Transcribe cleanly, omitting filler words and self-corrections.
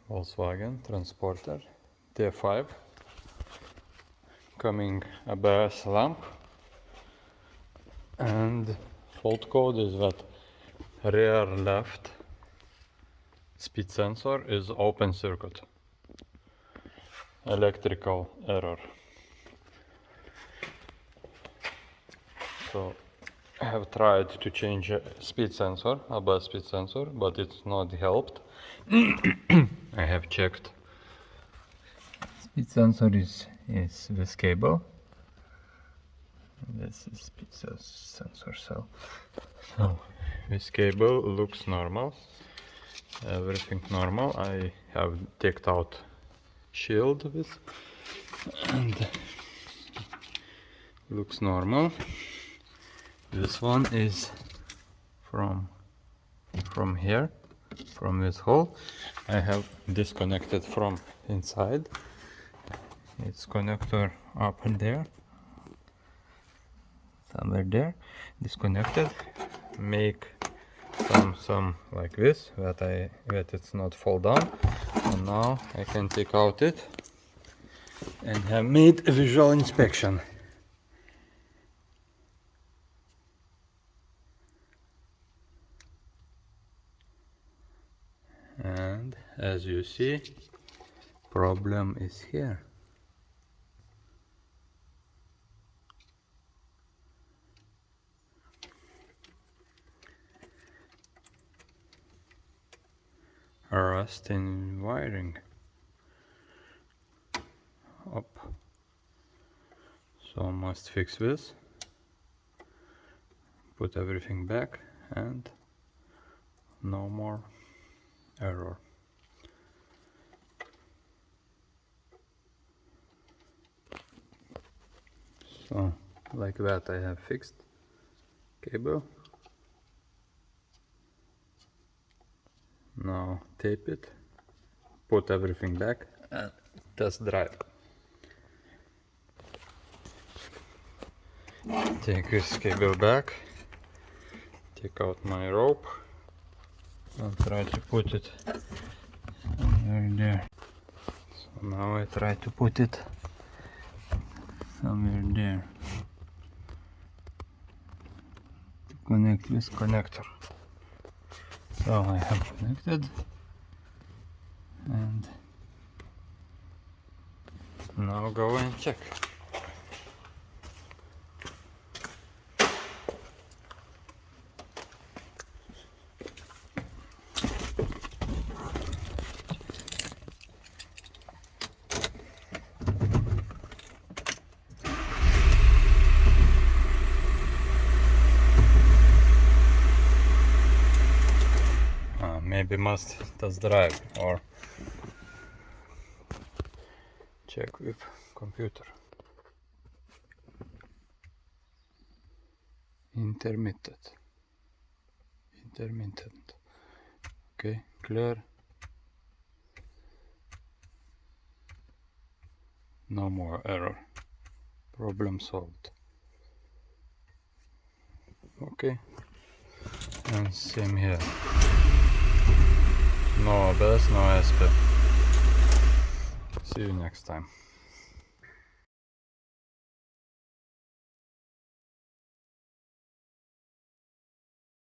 Volkswagen Transporter T5, coming ABS lamp, and fault code is that rear left speed sensor is open circuit, electrical error. So I have tried to change speed sensor, ABS speed sensor, but it's not helped. I have checked. Speed sensor is this cable. This is speed sensor cell. So this cable looks normal. Everything normal. I have taken out shield with, and looks normal. This one is from here, from this hole. I have disconnected from inside. It's connector up in there, somewhere there, disconnected. Make some like this, that it's not fall down. And now I can take out it and have made a visual inspection. And as you see, problem is here. Rust in wiring. Up. So must fix this. Put everything back and no more error. So like that I have fixed cable. Now tape it, put everything back and test drive. Take this cable back, take out my rope and try to put it somewhere there. So now I try to put it somewhere there to connect this connector. So I have connected, and now go and check. Maybe must test drive or check with computer. Intermittent. Okay, clear. No more error. Problem solved. Okay, and same here. No ABS, no SP. See you next time.